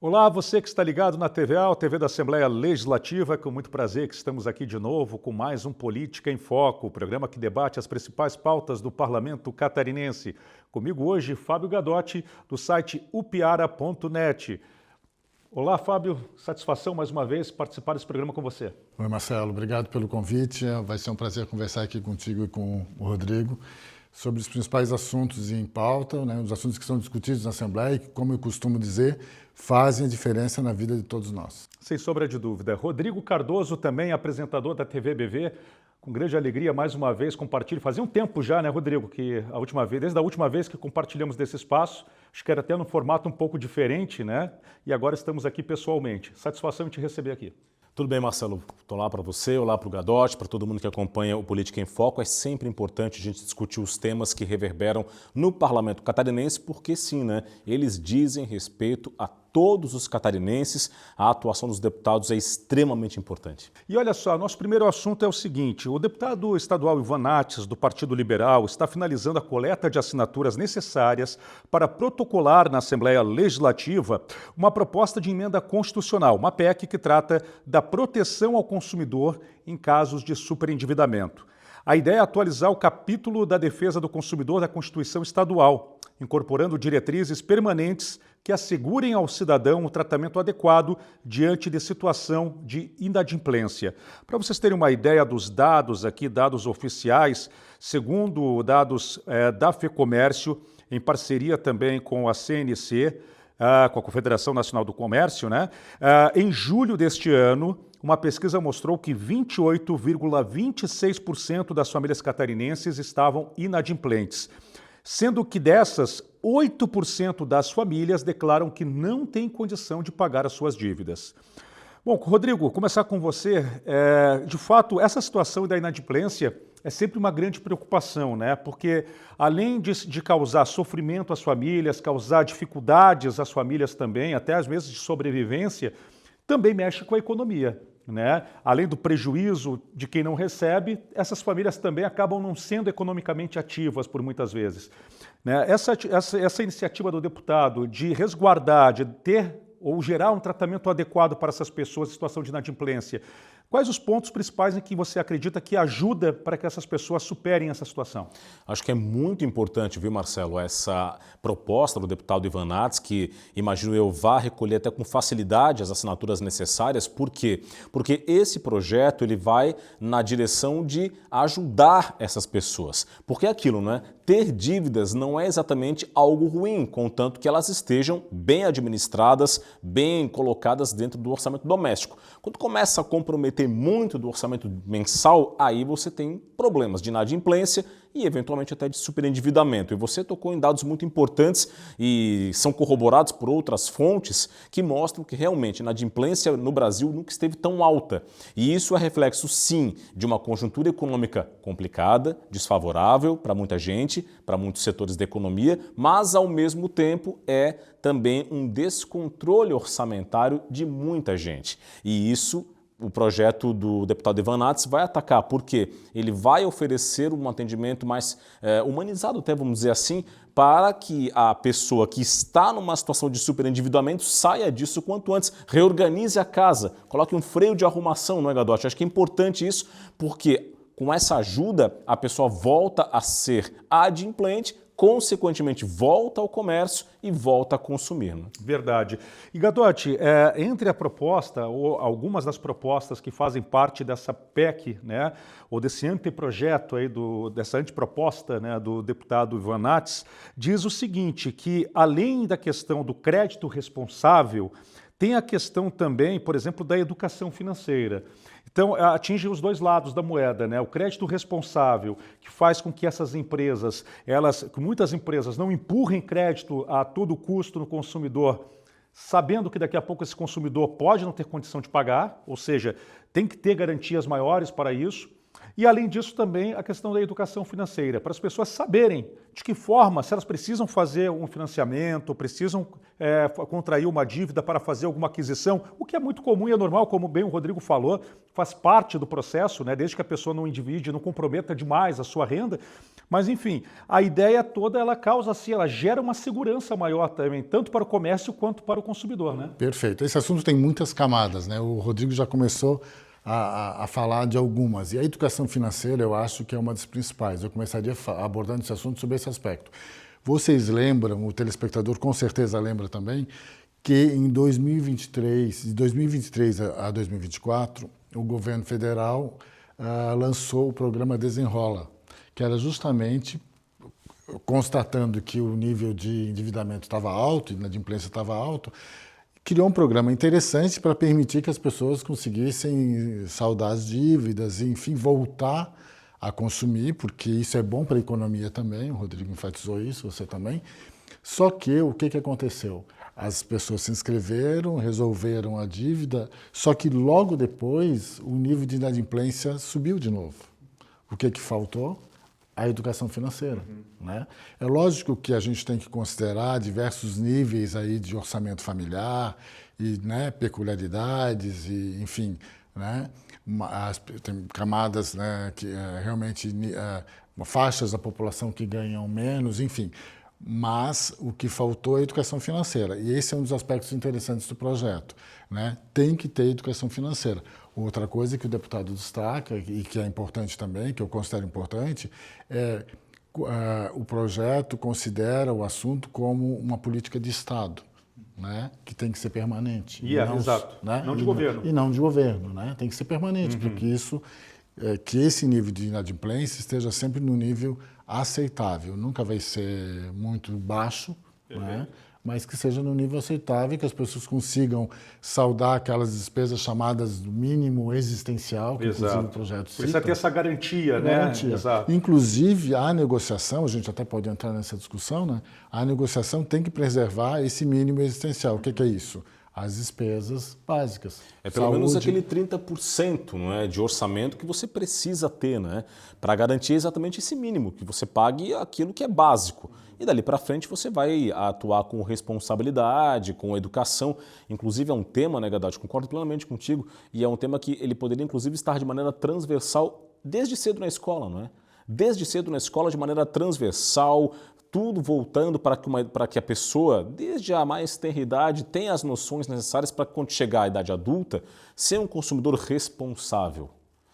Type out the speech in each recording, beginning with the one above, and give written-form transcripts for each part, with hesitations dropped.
Olá, você que está ligado na TVA, a TV da Assembleia Legislativa. É com muito prazer que estamos aqui de novo com mais um Política em Foco, o programa que debate as principais pautas do Parlamento catarinense. Comigo hoje, Fábio Gadotti, do site upiara.net. Olá, Fábio, satisfação mais uma vez participar desse programa com você. Oi, Marcelo, obrigado pelo convite. Vai ser um prazer conversar aqui contigo e com o Rodrigo sobre os principais assuntos em pauta, né, os assuntos que são discutidos na Assembleia e que, como eu costumo dizer, fazem a diferença na vida de todos nós. Sem sombra de dúvida. Rodrigo Cardoso, também apresentador da TV BV, com grande alegria, mais uma vez, compartilho. Fazia um tempo já, né, Rodrigo, que desde a última vez que compartilhamos desse espaço, acho que era até num formato um pouco diferente, né? E agora estamos aqui pessoalmente. Satisfação em te receber aqui. Tudo bem, Marcelo? Estou lá para você, olá para o Gadotti, para todo mundo que acompanha o Política em Foco. É sempre importante a gente discutir os temas que reverberam no Parlamento catarinense, porque sim, né? Eles dizem respeito a todos os catarinenses. A atuação dos deputados é extremamente importante. E olha só, nosso primeiro assunto é o seguinte: o deputado estadual Ivan Nates, do Partido Liberal, está finalizando a coleta de assinaturas necessárias para protocolar na Assembleia Legislativa uma proposta de emenda constitucional, uma PEC que trata da proteção ao consumidor em casos de superendividamento. A ideia é atualizar o capítulo da defesa do consumidor da Constituição Estadual, incorporando diretrizes permanentes que assegurem ao cidadão o tratamento adequado diante de situação de inadimplência. Para vocês terem uma ideia dos dados aqui, dados oficiais, segundo dados da FEComércio, em parceria também com a CNC, com a Confederação Nacional do Comércio, né? Em julho deste ano, uma pesquisa mostrou que 28,26% das famílias catarinenses estavam inadimplentes, sendo que dessas, 8% das famílias declaram que não têm condição de pagar as suas dívidas. Bom, Rodrigo, começar com você. De fato, essa situação da inadimplência é sempre uma grande preocupação, né? Porque além de causar sofrimento às famílias, causar dificuldades às famílias também, até às vezes de sobrevivência, também mexe com a economia, né? Além do prejuízo de quem não recebe, essas famílias também acabam não sendo economicamente ativas por muitas vezes, né? Essa iniciativa do deputado de resguardar, de ter ou gerar um tratamento adequado para essas pessoas em situação de inadimplência, quais os pontos principais em que você acredita que ajuda para que essas pessoas superem essa situação? Acho que é muito importante, viu, Marcelo, essa proposta do deputado Ivan Nates, que imagino eu vá recolher até com facilidade as assinaturas necessárias. Por quê? Porque esse projeto ele vai na direção de ajudar essas pessoas. Porque é aquilo, né? Ter dívidas não é exatamente algo ruim, contanto que elas estejam bem administradas, bem colocadas dentro do orçamento doméstico. Quando começa a comprometer muito do orçamento mensal, aí você tem problemas de inadimplência e eventualmente até de superendividamento. E você tocou em dados muito importantes e são corroborados por outras fontes que mostram que realmente a inadimplência no Brasil nunca esteve tão alta. E isso é reflexo, sim, de uma conjuntura econômica complicada, desfavorável para muita gente, para muitos setores da economia, mas ao mesmo tempo é também um descontrole orçamentário de muita gente. E isso o projeto do deputado Ivan Nates vai atacar, porque ele vai oferecer um atendimento mais humanizado, até vamos dizer assim, para que a pessoa que está numa situação de superendividamento saia disso quanto antes, reorganize a casa, coloque um freio de arrumação, não é, Gadotti? Acho que é importante isso, porque com essa ajuda a pessoa volta a ser adimplente, consequentemente volta ao comércio e volta a consumir. Né? Verdade. E Gadotti, entre a proposta, ou algumas das propostas que fazem parte dessa PEC, né, ou desse anteprojeto, aí dessa anteproposta, né, do deputado Ivan Nates, diz o seguinte, que além da questão do crédito responsável, tem a questão também, por exemplo, da educação financeira. Então, atinge os dois lados da moeda, né? O crédito responsável, que faz com que essas empresas, que muitas empresas não empurrem crédito a todo custo no consumidor, sabendo que daqui a pouco esse consumidor pode não ter condição de pagar, ou seja, tem que ter garantias maiores para isso. E além disso também a questão da educação financeira, para as pessoas saberem de que forma, se elas precisam fazer um financiamento, precisam contrair uma dívida para fazer alguma aquisição, o que é muito comum e é normal, como bem o Rodrigo falou, faz parte do processo, né, desde que a pessoa não endivide, não comprometa demais a sua renda. Mas enfim, a ideia toda ela causa assim, ela gera uma segurança maior também, tanto para o comércio quanto para o consumidor, né? Perfeito. Esse assunto tem muitas camadas, né? O Rodrigo já começou a falar de algumas. E a educação financeira, eu acho que é uma das principais. Eu começaria abordando esse assunto sobre esse aspecto. Vocês lembram, o telespectador com certeza lembra também, que em 2023, de 2023 a 2024, o governo federal lançou o programa Desenrola, que era justamente constatando que o nível de endividamento estava alto, e a inadimplência estava alto, criou um programa interessante para permitir que as pessoas conseguissem saldar as dívidas e, enfim, voltar a consumir, porque isso é bom para a economia também, o Rodrigo enfatizou isso, você também. Só que o que aconteceu? As pessoas se inscreveram, resolveram a dívida, só que logo depois o nível de inadimplência subiu de novo. O que faltou? A educação financeira. Né? É lógico que a gente tem que considerar diversos níveis aí de orçamento familiar e, né, peculiaridades, e, enfim, né, tem camadas, né, que realmente faixas da população que ganham menos, enfim. Mas o que faltou é a educação financeira. E esse é um dos aspectos interessantes do projeto. Né? Tem que ter educação financeira. Outra coisa que o deputado destaca, e que é importante também, que eu considero importante, o projeto considera o assunto como uma política de Estado, né? Que tem que ser permanente. Exato. Né? Não de governo. E não de governo. Né? Tem que ser permanente, porque isso, que esse nível de inadimplência esteja sempre no nível aceitável. Nunca vai ser muito baixo, né? Mas que seja no nível aceitável, que as pessoas consigam saldar aquelas despesas chamadas do mínimo existencial, que inclusive o projeto cita. Precisa ter essa garantia, né? Exato. Inclusive, a negociação, a gente até pode entrar nessa discussão, né? A negociação tem que preservar esse mínimo existencial. O que é isso? As despesas básicas. É pelo menos aquele 30%, não é, de orçamento que você precisa ter, né, para garantir exatamente esse mínimo, que você pague aquilo que é básico. E dali para frente você vai atuar com responsabilidade, com educação. Inclusive é um tema, né, Guedes, concordo plenamente contigo, e é um tema que ele poderia inclusive estar de maneira transversal desde cedo na escola, não é? Desde cedo na escola, de maneira transversal, tudo voltando para que a pessoa, desde a mais tenra idade, tenha as noções necessárias para, quando chegar à idade adulta, ser um consumidor responsável,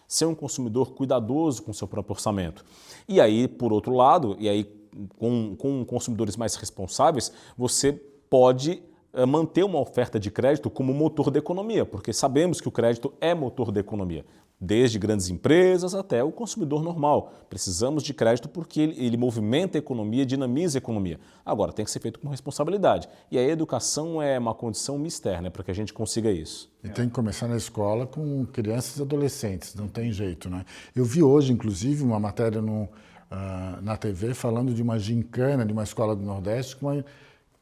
ser um consumidor cuidadoso com o seu próprio orçamento. E aí, por outro lado, com consumidores mais responsáveis, você pode manter uma oferta de crédito como motor da economia, porque sabemos que o crédito é motor da economia. Desde grandes empresas até o consumidor normal. Precisamos de crédito porque ele movimenta a economia, dinamiza a economia. Agora, tem que ser feito com responsabilidade. E a educação é uma condição mister, né, para que a gente consiga isso. E tem que começar na escola com crianças e adolescentes, não tem jeito, né? Eu vi hoje, inclusive, uma matéria na TV falando de uma gincana de uma escola do Nordeste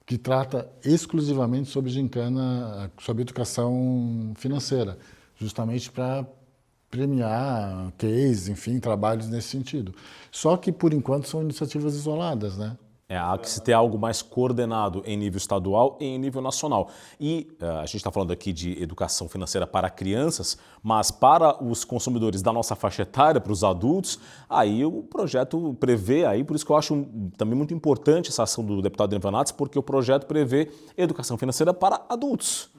que trata exclusivamente sobre gincana, sobre educação financeira, justamente para premiar case, enfim, trabalhos nesse sentido. Só que, por enquanto, são iniciativas isoladas, né? Há que se ter algo mais coordenado em nível estadual e em nível nacional. E a gente está falando aqui de educação financeira para crianças, mas para os consumidores da nossa faixa etária, para os adultos, aí o projeto prevê, aí por isso que eu acho também muito importante essa ação do deputado Venâncio, porque o projeto prevê educação financeira para adultos.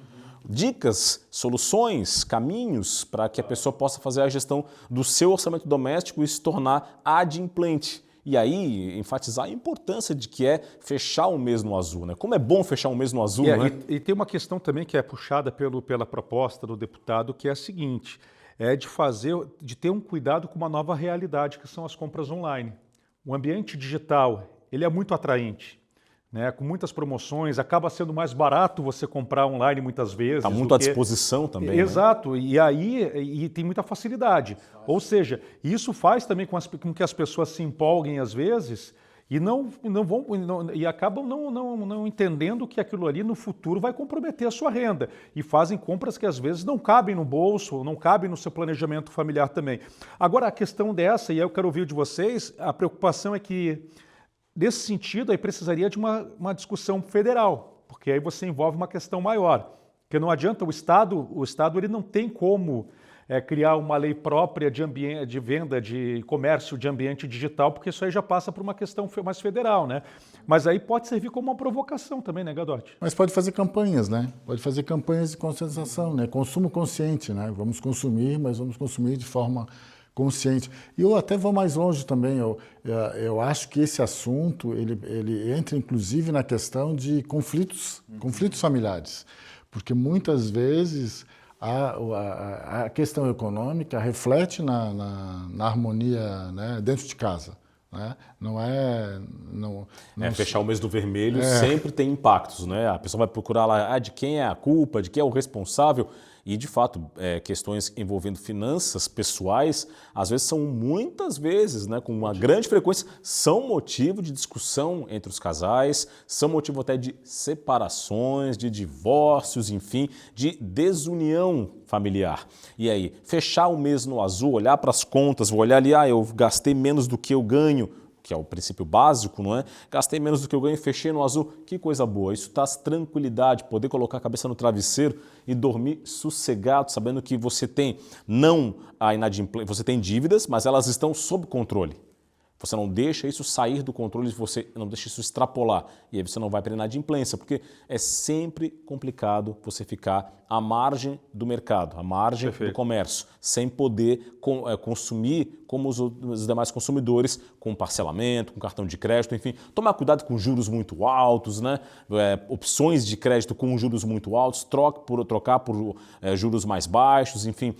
Dicas, soluções, caminhos para que a pessoa possa fazer a gestão do seu orçamento doméstico e se tornar adimplente. E aí, enfatizar a importância de que é fechar um mês no azul, né? Como é bom fechar um mês no azul, né? E tem uma questão também que é puxada pela proposta do deputado, que é a seguinte, de ter um cuidado com uma nova realidade, que são as compras online. O ambiente digital, ele é muito atraente. Né, com muitas promoções, acaba sendo mais barato você comprar online muitas vezes. Está muito à disposição também. Exato, né? E tem muita facilidade. Ou seja, isso faz também com que as pessoas se empolguem às vezes e acabam não entendendo que aquilo ali no futuro vai comprometer a sua renda e fazem compras que às vezes não cabem no bolso, não cabem no seu planejamento familiar também. Agora, a questão dessa, e eu quero ouvir de vocês, a preocupação é que, nesse sentido, aí precisaria de uma discussão federal, porque aí você envolve uma questão maior, porque não adianta o Estado ele não tem como criar uma lei própria de venda, de comércio de ambiente digital, porque isso aí já passa por uma questão mais federal, né? Mas aí pode servir como uma provocação também, né, Gadotti? Mas pode fazer campanhas, né? Pode fazer campanhas de conscientização, né? Consumo consciente, né? Vamos consumir, mas vamos consumir de forma consciente. E eu até vou mais longe também. Eu acho que esse assunto ele entra inclusive na questão de conflitos familiares, porque muitas vezes a questão econômica reflete na harmonia, né, dentro de casa. Né? Não fechar o mês do vermelho sempre tem impactos, né? A pessoa vai procurar lá de quem é a culpa, de quem é o responsável. E, de fato, questões envolvendo finanças pessoais, às vezes muitas vezes, né, com uma grande frequência, são motivo de discussão entre os casais, são motivo até de separações, de divórcios, enfim, de desunião familiar. E aí, fechar o mês no azul, olhar para as contas, vou olhar ali, eu gastei menos do que eu ganho, que é o princípio básico, não é? Gastei menos do que eu ganho, fechei no azul, que coisa boa. Isso traz tranquilidade, poder colocar a cabeça no travesseiro e dormir sossegado, sabendo que você tem você tem dívidas, mas elas estão sob controle. Você não deixa isso sair do controle, você não deixa isso extrapolar. E aí você não vai para a inadimplência, porque é sempre complicado você ficar à margem do mercado, à margem do comércio, sem poder consumir como os demais consumidores, com parcelamento, com cartão de crédito, enfim. Tomar cuidado com juros muito altos, né? Opções de crédito com juros muito altos, trocar por juros mais baixos, enfim.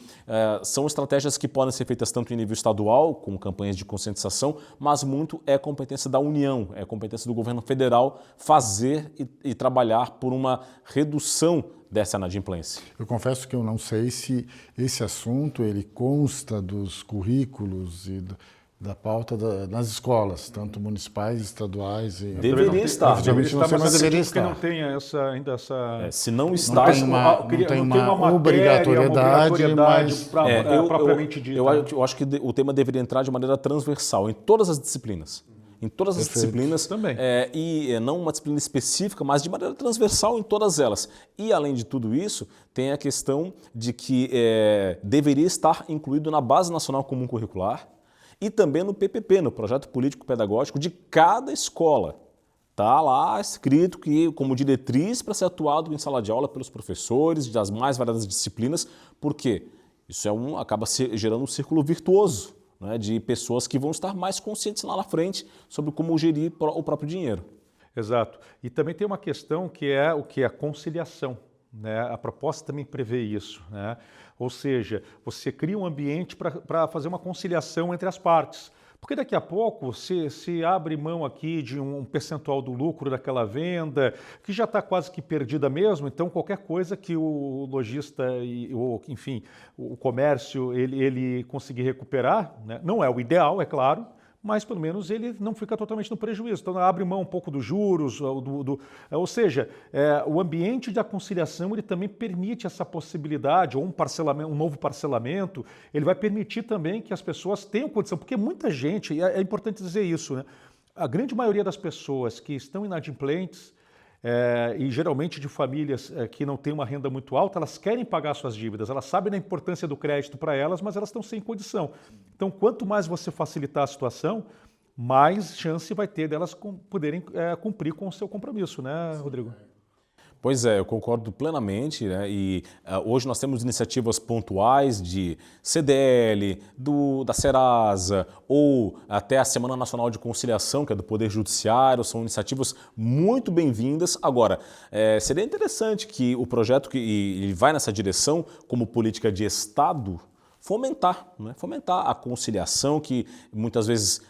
São estratégias que podem ser feitas tanto em nível estadual, com campanhas de conscientização, mas muito é competência da União, é competência do governo federal fazer e trabalhar por uma redução dessa inadimplência. Eu confesso que eu não sei se esse assunto ele consta dos currículos e da pauta nas escolas, tanto municipais, estaduais e... Deveria estar. Efetivamente não sei, mas deveria estar. Porque não tem ainda essa... Se não está... Não tem uma obrigatoriedade, mas... propriamente dita. Eu acho que o tema deveria entrar de maneira transversal em todas as disciplinas. Em todas as disciplinas, também. E não uma disciplina específica, mas de maneira transversal em todas elas. E, além de tudo isso, tem a questão de que deveria estar incluído na Base Nacional Comum Curricular e também no PPP, no Projeto Político Pedagógico de cada escola. Está lá escrito que, como diretriz para ser atuado em sala de aula pelos professores das mais variadas disciplinas, porque isso acaba gerando um círculo virtuoso, né, de pessoas que vão estar mais conscientes lá na frente sobre como gerir o próprio dinheiro. Exato. E também tem uma questão que é o que é a conciliação, né? A proposta também prevê isso, né? Ou seja, você cria um ambiente para fazer uma conciliação entre as partes. Porque daqui a pouco se abre mão aqui de um percentual do lucro daquela venda, que já está quase que perdida mesmo, então qualquer coisa que o lojista, enfim, o comércio, ele conseguir recuperar, né? Não é o ideal, é claro, mas pelo menos ele não fica totalmente no prejuízo. Então abre mão um pouco dos juros, ou seja, o ambiente da conciliação ele também permite essa possibilidade, ou um novo parcelamento, ele vai permitir também que as pessoas tenham condição, porque muita gente, e é importante dizer isso, né? A grande maioria das pessoas que estão inadimplentes, e geralmente de famílias que não têm uma renda muito alta, elas querem pagar suas dívidas, elas sabem da importância do crédito para elas, mas elas estão sem condição. Então, quanto mais você facilitar a situação, mais chance vai ter delas poderem cumprir com o seu compromisso, né, Rodrigo? Pois é, eu concordo plenamente, né? E hoje nós temos iniciativas pontuais de CDL, da Serasa ou até a Semana Nacional de Conciliação, que é do Poder Judiciário, são iniciativas muito bem-vindas. Agora, seria interessante que o projeto ele vai nessa direção como política de Estado, fomentar a conciliação, que muitas vezes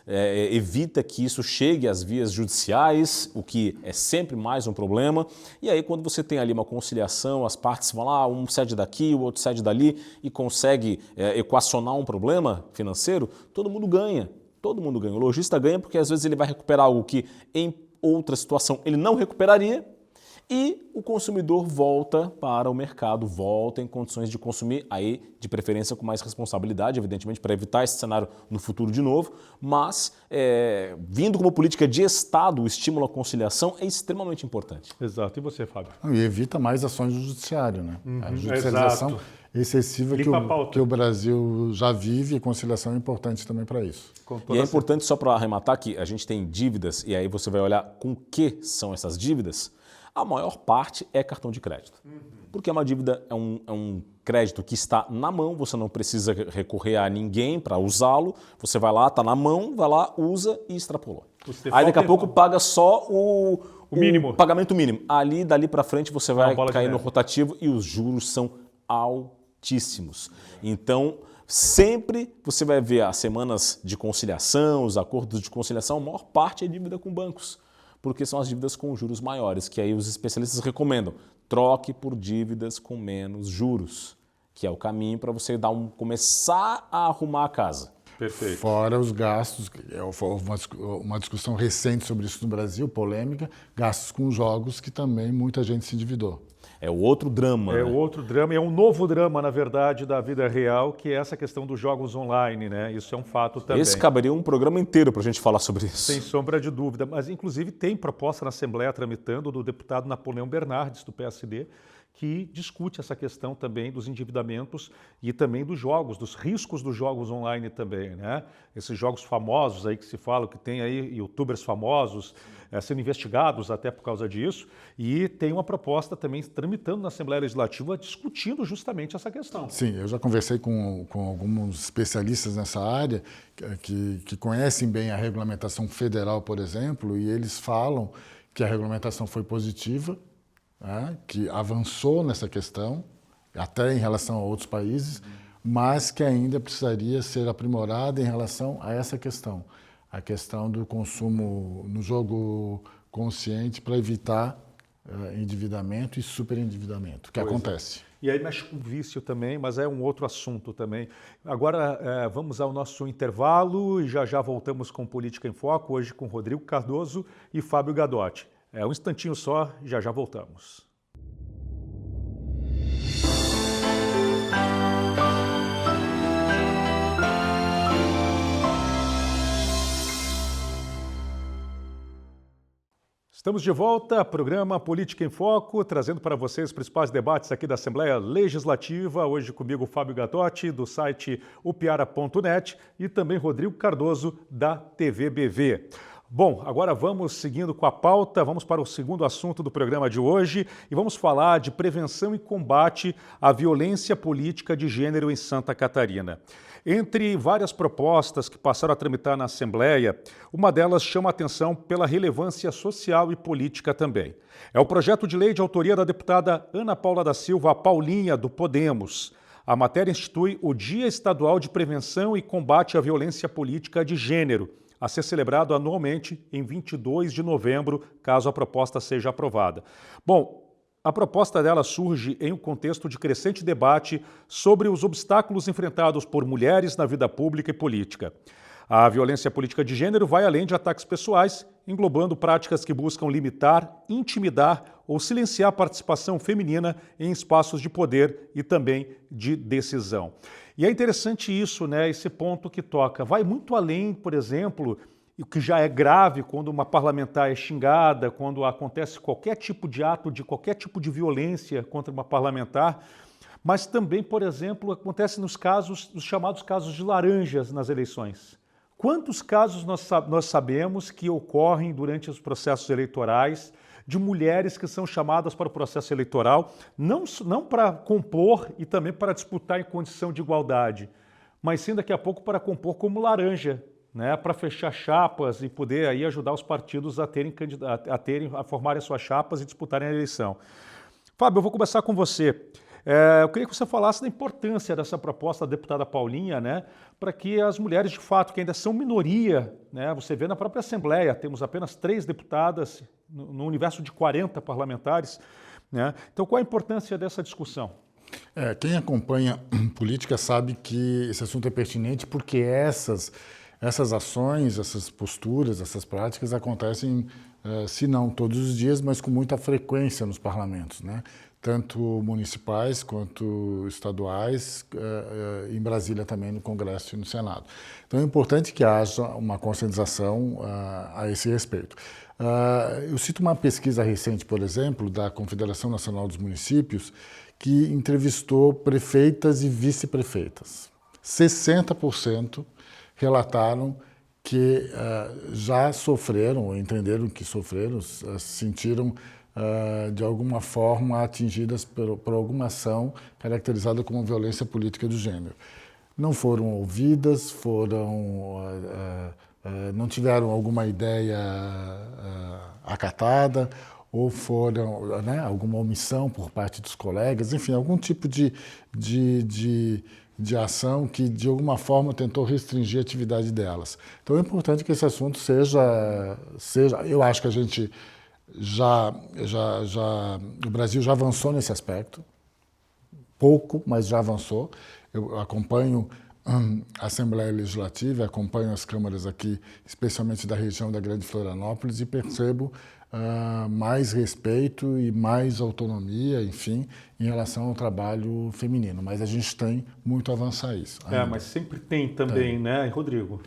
evita que isso chegue às vias judiciais, o que é sempre mais um problema. E aí, quando você tem ali uma conciliação, as partes vão lá, um cede daqui, o outro cede dali e consegue equacionar um problema financeiro, todo mundo ganha. Todo mundo ganha. O lojista ganha porque às vezes ele vai recuperar algo que em outra situação ele não recuperaria e o consumidor volta para o mercado, volta em condições de consumir, aí de preferência com mais responsabilidade, evidentemente, para evitar esse cenário no futuro de novo, mas vindo como política de Estado, o estímulo à conciliação é extremamente importante. Exato. E você, Fábio? E evita mais ações do judiciário, né? A judicialização excessiva que o Brasil já vive, e conciliação é importante também para isso. E é importante, só para arrematar, que a gente tem dívidas, e aí você vai olhar com que são essas dívidas. A maior parte é cartão de crédito. Porque uma dívida é um crédito que está na mão, você não precisa recorrer a ninguém para usá-lo, você vai lá, está na mão, vai lá, usa e extrapolou. Aí daqui a pouco paga só o mínimo. Pagamento mínimo. Dali para frente você vai cair no rotativo e os juros são altíssimos. Então, sempre você vai ver as semanas de conciliação, os acordos de conciliação, a maior parte é dívida com bancos. Porque são as dívidas com juros maiores, que aí os especialistas recomendam. Troque por dívidas com menos juros, que é o caminho para você começar a arrumar a casa. Perfeito. Fora os gastos, houve uma discussão recente sobre isso no Brasil, polêmica, gastos com jogos que também muita gente se endividou. É o outro drama. É o outro drama, é um novo drama, na verdade, da vida real, que é essa questão dos jogos online, né? Isso é um fato também. Esse caberia um programa inteiro para a gente falar sobre isso. Sem sombra de dúvida. Mas, inclusive, tem proposta na Assembleia tramitando do deputado Napoleão Bernardes, do PSD, que discute essa questão também dos endividamentos e também dos jogos, dos riscos dos jogos online também, né? Esses jogos famosos aí que se fala, que tem aí youtubers famosos sendo investigados até por causa disso, e tem uma proposta também tramitando na Assembleia Legislativa discutindo justamente essa questão. Sim, eu já conversei com alguns especialistas nessa área que conhecem bem a regulamentação federal, por exemplo, e eles falam que a regulamentação foi positiva, que avançou nessa questão, até em relação a outros países, mas que ainda precisaria ser aprimorada em relação a essa questão, a questão do consumo no jogo consciente para evitar endividamento e superendividamento, que acontece. E aí mexe com vício também, mas é um outro assunto também. Agora vamos ao nosso intervalo e já voltamos com Política em Foco, hoje com Rodrigo Cardoso e Fábio Gadotti. Um instantinho só, já voltamos. Estamos de volta, programa Política em Foco, trazendo para vocês os principais debates aqui da Assembleia Legislativa. Hoje comigo Fábio Gadotti, do site upiara.net, e também Rodrigo Cardoso, da TV BV. Bom, agora vamos seguindo com a pauta, vamos para o segundo assunto do programa de hoje e vamos falar de prevenção e combate à violência política de gênero em Santa Catarina. Entre várias propostas que passaram a tramitar na Assembleia, uma delas chama a atenção pela relevância social e política também. É o projeto de lei de autoria da deputada Ana Paula da Silva Paulinha, do Podemos. A matéria institui o Dia Estadual de Prevenção e Combate à Violência Política de Gênero, a ser celebrado anualmente em 22 de novembro, caso a proposta seja aprovada. Bom, a proposta dela surge em um contexto de crescente debate sobre os obstáculos enfrentados por mulheres na vida pública e política. A violência política de gênero vai além de ataques pessoais, englobando práticas que buscam limitar, intimidar ou silenciar a participação feminina em espaços de poder e também de decisão. E é interessante isso, né? Esse ponto que toca. Vai muito além, por exemplo, o que já é grave quando uma parlamentar é xingada, quando acontece qualquer tipo de ato, de qualquer tipo de violência contra uma parlamentar, mas também, por exemplo, acontece nos chamados casos de laranjas nas eleições. Quantos casos nós sabemos que ocorrem durante os processos eleitorais de mulheres que são chamadas para o processo eleitoral, não para compor e também para disputar em condição de igualdade, mas sim daqui a pouco para compor como laranja, né, para fechar chapas e poder aí ajudar os partidos a formarem suas chapas e disputarem a eleição. Fábio, eu vou começar com você. Eu queria que você falasse da importância dessa proposta da deputada Paulinha, né, para que as mulheres, de fato, que ainda são minoria, né, você vê na própria Assembleia, temos apenas 3 deputadas no universo de 40 parlamentares, né? Então, qual a importância dessa discussão? Quem acompanha política sabe que esse assunto é pertinente porque essas Essas ações, essas posturas, essas práticas acontecem, se não todos os dias, mas com muita frequência nos parlamentos, né? Tanto municipais quanto estaduais, em Brasília também, no Congresso e no Senado. Então é importante que haja uma conscientização a esse respeito. Eu cito uma pesquisa recente, por exemplo, da Confederação Nacional dos Municípios, que entrevistou prefeitas e vice-prefeitas. 60% relataram que já sofreram, ou entenderam que sofreram, se sentiram de alguma forma atingidas por alguma ação caracterizada como violência política do gênero. Não foram ouvidas, não tiveram alguma ideia acatada, ou foram, né, alguma omissão por parte dos colegas, enfim, algum tipo de ação que, de alguma forma, tentou restringir a atividade delas. Então, é importante que esse assunto seja eu acho que a gente o Brasil já avançou nesse aspecto, pouco, mas já avançou. Eu acompanho a Assembleia Legislativa, acompanho as câmaras aqui, especialmente da região da Grande Florianópolis, e percebo mais respeito e mais autonomia, enfim, em relação ao trabalho feminino. Mas a gente tem muito a avançar isso. Mas sempre tem também, né, Rodrigo?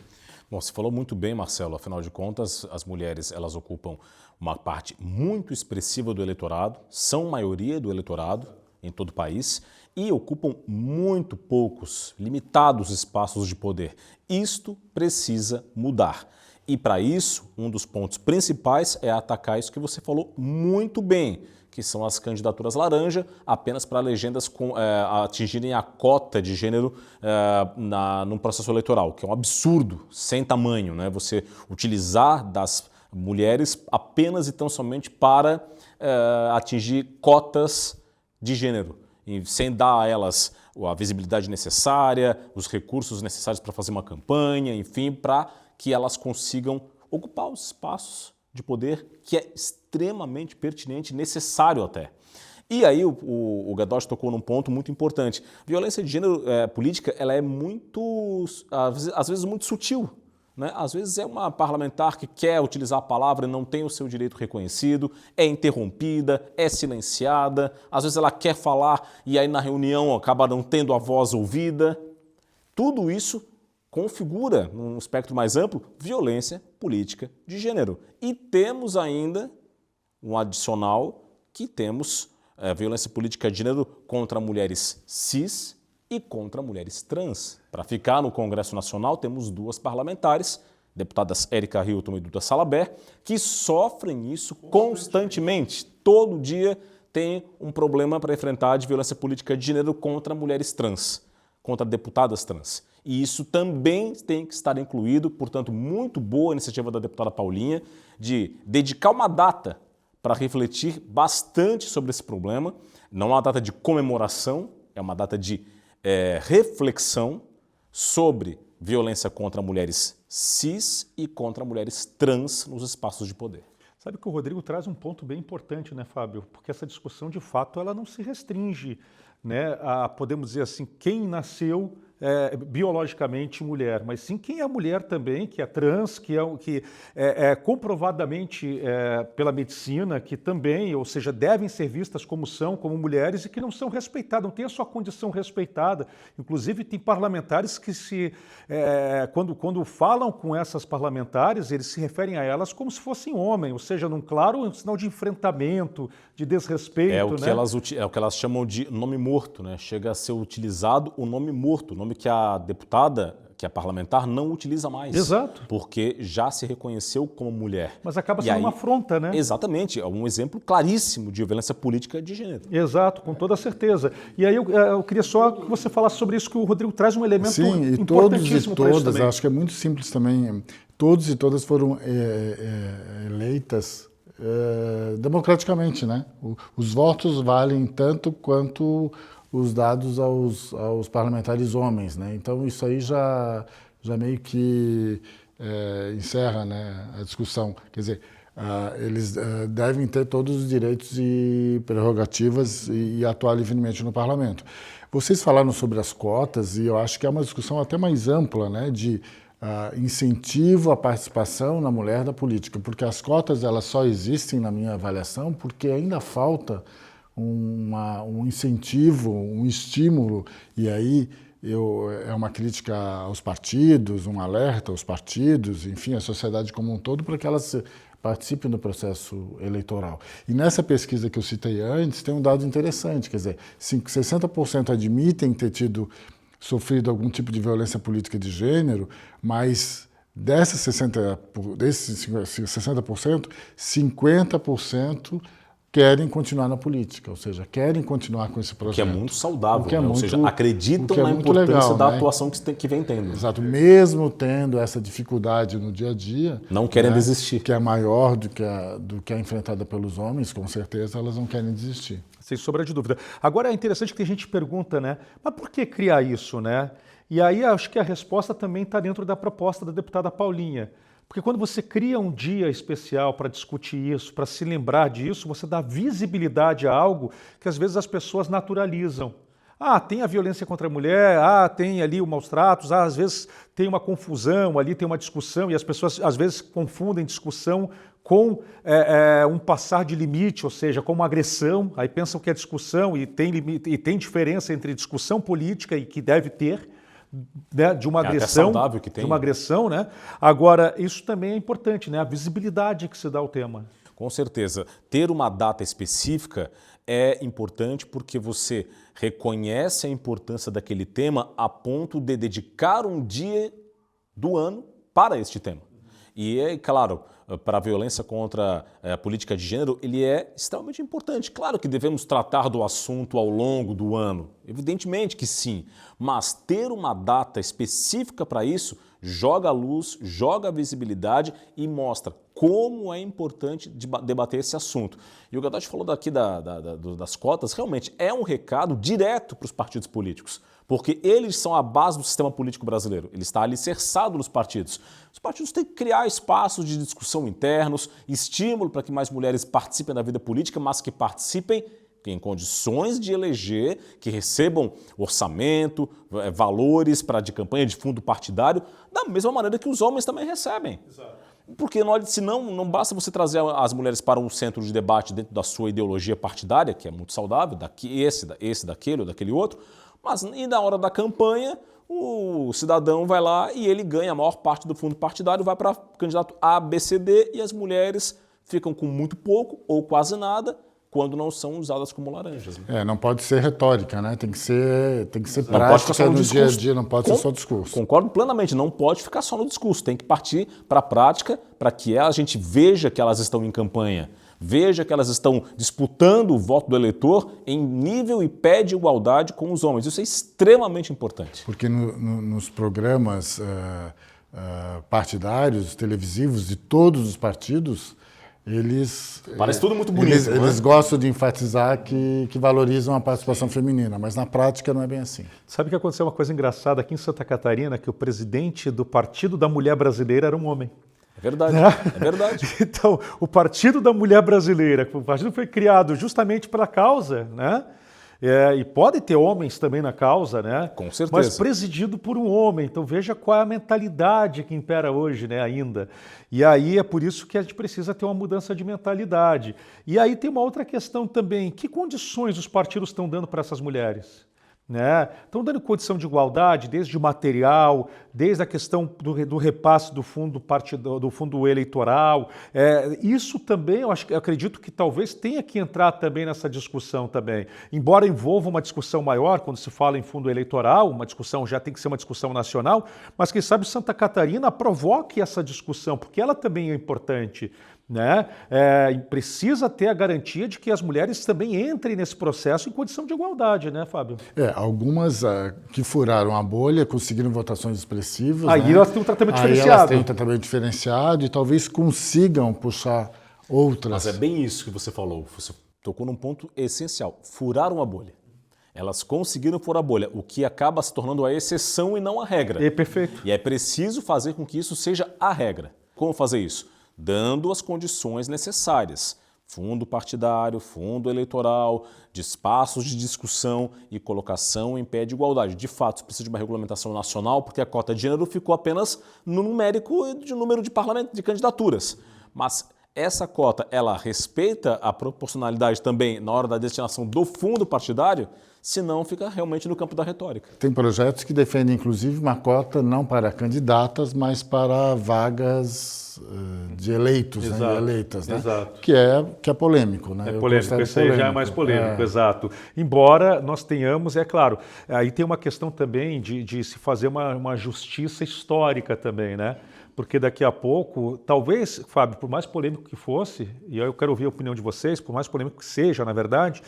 Bom, você falou muito bem, Marcelo. Afinal de contas, as mulheres, elas ocupam uma parte muito expressiva do eleitorado, são maioria do eleitorado em todo o país e ocupam muito poucos, limitados espaços de poder. Isto precisa mudar. E para isso, um dos pontos principais é atacar isso que você falou muito bem, que são as candidaturas laranja, apenas para legendas atingirem a cota de gênero no processo eleitoral, que é um absurdo, sem tamanho, né? Você utilizar das mulheres apenas e tão somente para atingir cotas de gênero, e sem dar a elas a visibilidade necessária, os recursos necessários para fazer uma campanha, enfim, para que elas consigam ocupar os espaços de poder que é extremamente pertinente, necessário até. E aí o Gadotti tocou num ponto muito importante. Violência de gênero política, ela é muito, às vezes muito sutil, né? Às vezes é uma parlamentar que quer utilizar a palavra e não tem o seu direito reconhecido, é interrompida, é silenciada, às vezes ela quer falar e aí na reunião acaba não tendo a voz ouvida. Tudo isso configura, num espectro mais amplo, violência política de gênero. E temos ainda um adicional que temos violência política de gênero contra mulheres cis e contra mulheres trans. Para ficar no Congresso Nacional, temos duas parlamentares, deputadas Érica Hilton e Duda Salabert, que sofrem isso constantemente. Todo dia tem um problema para enfrentar de violência política de gênero contra mulheres trans, contra deputadas trans. E isso também tem que estar incluído, portanto, muito boa a iniciativa da deputada Paulinha de dedicar uma data para refletir bastante sobre esse problema. Não é uma data de comemoração, é uma data de reflexão sobre violência contra mulheres cis e contra mulheres trans nos espaços de poder. Sabe que o Rodrigo traz um ponto bem importante, né, Fábio? Porque essa discussão, de fato, ela não se restringe, né, a, podemos dizer assim, quem nasceu biologicamente mulher, mas sim quem é mulher também, que é trans, que é comprovadamente pela medicina, que também, ou seja, devem ser vistas como são, como mulheres e que não são respeitadas, não têm a sua condição respeitada. Inclusive tem parlamentares que quando falam com essas parlamentares, eles se referem a elas como se fossem homem, ou seja, num claro sinal de enfrentamento, de desrespeito. É o que, né? é o que elas chamam de nome morto, né? Chega a ser utilizado o nome morto, nome que a deputada, que a parlamentar, não utiliza mais. Exato. Porque já se reconheceu como mulher. Mas acaba sendo uma afronta, né? Exatamente, é um exemplo claríssimo de violência política de gênero. Exato, com toda certeza. E aí eu queria só que você falasse sobre isso, que o Rodrigo traz um elemento importantíssimo. Sim, e todos e todas, acho que é muito simples também, todos e todas foram eleitas democraticamente, né? Os votos valem tanto quanto os dados aos parlamentares homens, né? Então isso aí já meio que encerra, né, a discussão. Quer dizer, eles devem ter todos os direitos e prerrogativas e atuar livremente no parlamento. Vocês falaram sobre as cotas e eu acho que é uma discussão até mais ampla, né, de incentivo à participação na mulher da política, porque as cotas elas só existem, na minha avaliação, porque ainda falta um incentivo, um estímulo, e aí é uma crítica aos partidos, um alerta aos partidos, enfim, à sociedade como um todo, para que elas participem do processo eleitoral. E nessa pesquisa que eu citei antes, tem um dado interessante, quer dizer, 60% admitem ter sofrido algum tipo de violência política de gênero, mas desses 60%, 50% querem continuar na política, ou seja, querem continuar com esse projeto. O que é muito saudável, né? Ou seja, acreditam na importância legal, da né? atuação que vem tendo. Exato, mesmo tendo essa dificuldade no dia a dia, não querem desistir. Que é maior do que é enfrentada pelos homens, com certeza elas não querem desistir. Sem sombra de dúvida. Agora é interessante que tem gente que pergunta, né? Mas por que criar isso, né? E aí acho que a resposta também está dentro da proposta da deputada Paulinha. Porque quando você cria um dia especial para discutir isso, para se lembrar disso, você dá visibilidade a algo que às vezes as pessoas naturalizam. Ah, tem a violência contra a mulher, tem ali o maus tratos, às vezes tem uma confusão, ali tem uma discussão, e as pessoas às vezes confundem discussão com um passar de limite, ou seja, com uma agressão, aí pensam que é discussão e tem limite, e tem diferença entre discussão política e que deve ter, né, de uma agressão, que tem. de uma agressão, né? Agora, isso também é importante, né? A visibilidade que se dá ao tema. Com certeza. Ter uma data específica é importante porque você reconhece a importância daquele tema a ponto de dedicar um dia do ano para este tema. E é claro, para a violência contra a política de gênero, ele é extremamente importante. Claro que devemos tratar do assunto ao longo do ano, evidentemente que sim, mas ter uma data específica para isso joga a luz, joga a visibilidade e mostra como é importante debater esse assunto. E o Gadachi falou daqui das cotas, realmente é um recado direto para os partidos políticos, porque eles são a base do sistema político brasileiro, ele está alicerçado nos partidos. Os partidos têm que criar espaços de discussão internos, estímulo para que mais mulheres participem da vida política, mas que participem em condições de eleger, que recebam orçamento, valores de campanha de fundo partidário, da mesma maneira que os homens também recebem. Exato. Porque senão não basta você trazer as mulheres para um centro de debate dentro da sua ideologia partidária, que é muito saudável, daquele ou daquele outro, mas e na hora da campanha o cidadão vai lá e ele ganha a maior parte do fundo partidário, vai para candidato A, B, C, D e as mulheres ficam com muito pouco ou quase nada, quando não são usadas como laranjas. Né? Não pode ser retórica, né? Tem que ser prática no dia a dia, não pode ser só discurso. Concordo plenamente, não pode ficar só no discurso, tem que partir para a prática, para que a gente veja que elas estão em campanha, veja que elas estão disputando o voto do eleitor em nível e pé de igualdade com os homens. Isso é extremamente importante. Porque nos programas partidários, televisivos de todos os partidos, parece tudo muito bonito. Eles gostam de enfatizar que valorizam a participação feminina, mas na prática não é bem assim. Sabe que aconteceu uma coisa engraçada aqui em Santa Catarina, que o presidente do Partido da Mulher Brasileira era um homem. É verdade, é verdade. Então, o Partido da Mulher Brasileira, o partido foi criado justamente pela causa, né? E pode ter homens também na causa, né? Com certeza. Mas presidido por um homem. Então veja qual é a mentalidade que impera hoje, né, ainda. E aí é por isso que a gente precisa ter uma mudança de mentalidade. E aí tem uma outra questão também. Que condições os partidos estão dando para essas mulheres? Né? Estão dando condição de igualdade, desde o material, desde a questão do repasse do fundo eleitoral. Isso também, eu acredito que talvez tenha que entrar também nessa discussão também. Embora envolva uma discussão maior, quando se fala em fundo eleitoral, uma discussão já tem que ser uma discussão nacional, mas quem sabe Santa Catarina provoque essa discussão, porque ela também é importante. Né? Precisa ter a garantia de que as mulheres também entrem nesse processo em condição de igualdade, né, Fábio? Algumas que furaram a bolha conseguiram votações expressivas. Aí elas têm um tratamento diferenciado. Elas têm um tratamento diferenciado e talvez consigam puxar outras. Mas é bem isso que você falou. Você tocou num ponto essencial. Furaram a bolha. Elas conseguiram furar a bolha, o que acaba se tornando a exceção e não a regra. Perfeito. E é preciso fazer com que isso seja a regra. Como fazer isso? Dando as condições necessárias fundo partidário, fundo eleitoral, de espaços de discussão e colocação em pé de igualdade. De fato, precisa de uma regulamentação nacional, porque a cota de gênero ficou apenas no numérico de número de parlamento, de candidaturas. Mas essa cota, ela respeita a proporcionalidade também na hora da destinação do fundo partidário? Senão fica realmente no campo da retórica. Tem projetos que defendem, inclusive, uma cota não para candidatas, mas para vagas de eleitos, exato, né, de eleitas, né? Exato. Que é polêmico, né? É polêmico, esse aí já é mais polêmico, exato. Embora nós tenhamos, é claro, aí tem uma questão também de se fazer uma justiça histórica também, né? Porque daqui a pouco, talvez, Fábio, por mais polêmico que fosse, e eu quero ouvir a opinião de vocês, por mais polêmico que seja, na verdade,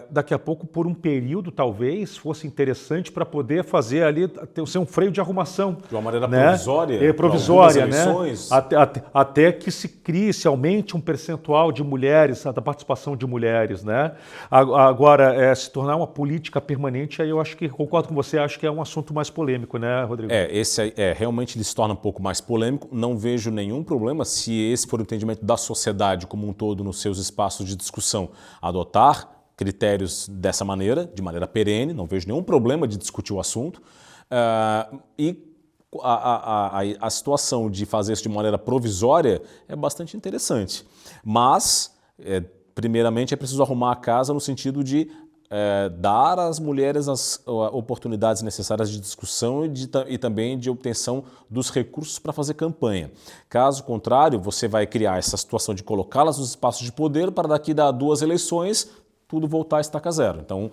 daqui a pouco, por um período, talvez, fosse interessante para poder fazer ali, ser um freio de arrumação. De uma maneira, né? provisória. Provisória, né? Eleições. Até que se crie, se aumente um percentual de mulheres, da participação de mulheres, né? Agora, se tornar uma política permanente, aí eu acho que, concordo com você, acho que é um assunto mais polêmico, né, Rodrigo? Realmente ele se torna um pouco mais polêmico. Não vejo nenhum problema se esse for o entendimento da sociedade como um todo nos seus espaços de discussão, adotar critérios dessa maneira, de maneira perene, não vejo nenhum problema de discutir o assunto. E a situação de fazer isso de maneira provisória é bastante interessante. Mas, primeiramente, é preciso arrumar a casa no sentido de dar às mulheres as oportunidades necessárias de discussão e também de obtenção dos recursos para fazer campanha. Caso contrário, você vai criar essa situação de colocá-las nos espaços de poder para daqui a 2 eleições tudo voltar a estaca zero. Então,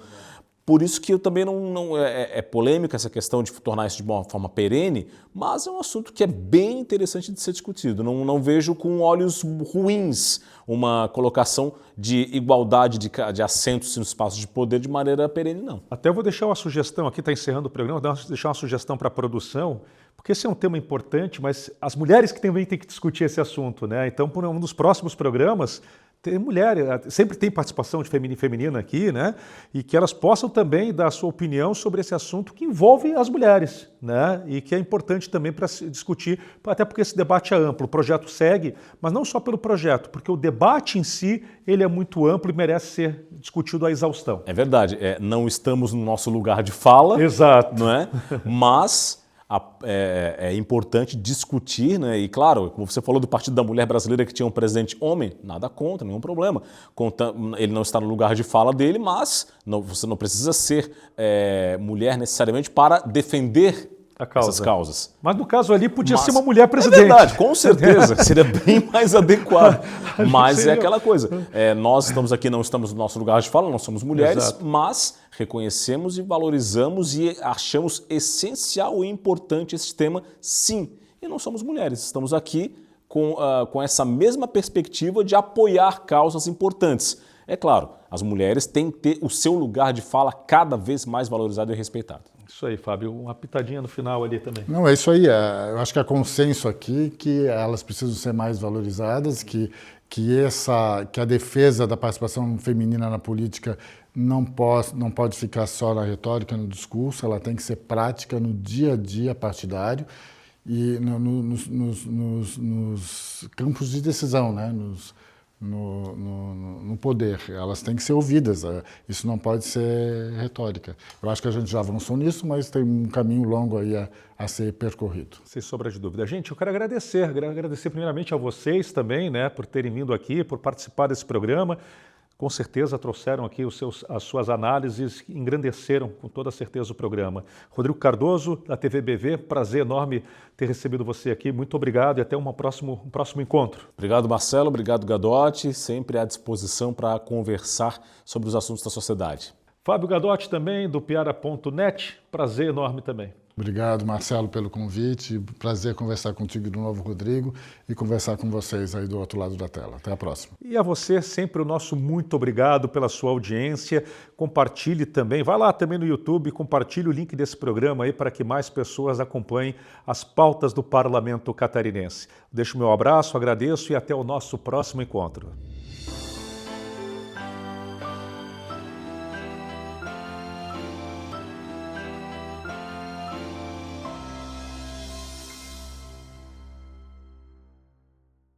por isso que eu também não é polêmica essa questão de tornar isso de uma forma perene, mas é um assunto que é bem interessante de ser discutido. Não vejo com olhos ruins uma colocação de igualdade de assentos nos espaços de poder de maneira perene, não. Até eu vou deixar uma sugestão aqui, está encerrando o programa, vou deixar uma sugestão para a produção, porque esse é um tema importante, mas as mulheres que também têm que discutir esse assunto, né? Então, por um dos próximos programas, tem mulher, sempre tem participação de feminina aqui, né? E que elas possam também dar a sua opinião sobre esse assunto que envolve as mulheres, né? E que é importante também para se discutir, até porque esse debate é amplo, o projeto segue, mas não só pelo projeto, porque o debate em si, ele é muito amplo e merece ser discutido à exaustão. É verdade, não estamos no nosso lugar de fala, exato, não é? Mas é importante discutir, né? E claro, como você falou do Partido da Mulher Brasileira que tinha um presidente homem, nada contra, nenhum problema. Ele não está no lugar de fala dele, mas você não precisa ser mulher necessariamente para defender essas causas. Mas no caso ali podia ser uma mulher presidente. É verdade, com certeza, seria bem mais adequado. Mas é aquela coisa, nós estamos aqui, não estamos no nosso lugar de fala, nós somos mulheres, exato, mas reconhecemos e valorizamos e achamos essencial e importante esse tema, sim. E não somos mulheres, estamos aqui com essa mesma perspectiva de apoiar causas importantes. É claro, as mulheres têm que ter o seu lugar de fala cada vez mais valorizado e respeitado. Isso aí, Fábio. Uma pitadinha no final ali também. Não, é isso aí. Eu acho que há consenso aqui que elas precisam ser mais valorizadas, que a defesa da participação feminina na política não pode ficar só na retórica, no discurso, ela tem que ser prática no dia a dia partidário e nos campos de decisão, né? No poder. Elas têm que ser ouvidas. Isso não pode ser retórica. Eu acho que a gente já avançou nisso, mas tem um caminho longo aí a ser percorrido. Sem sombra de dúvida. Gente, eu quero agradecer primeiramente a vocês também, né, por terem vindo aqui, por participar desse programa. Com certeza trouxeram aqui as suas análises, engrandeceram com toda certeza o programa. Rodrigo Cardoso, da TV BV, prazer enorme ter recebido você aqui. Muito obrigado e até um próximo encontro. Obrigado, Marcelo. Obrigado, Gadotti. Sempre à disposição para conversar sobre os assuntos da sociedade. Fábio Gadotti também, do Piara.net. Prazer enorme também. Obrigado, Marcelo, pelo convite. Prazer conversar contigo de novo, Rodrigo, e conversar com vocês aí do outro lado da tela. Até a próxima. E a você, sempre o nosso muito obrigado pela sua audiência. Compartilhe também, vai lá também no YouTube, compartilhe o link desse programa aí para que mais pessoas acompanhem as pautas do Parlamento Catarinense. Deixo meu abraço, agradeço e até o nosso próximo encontro.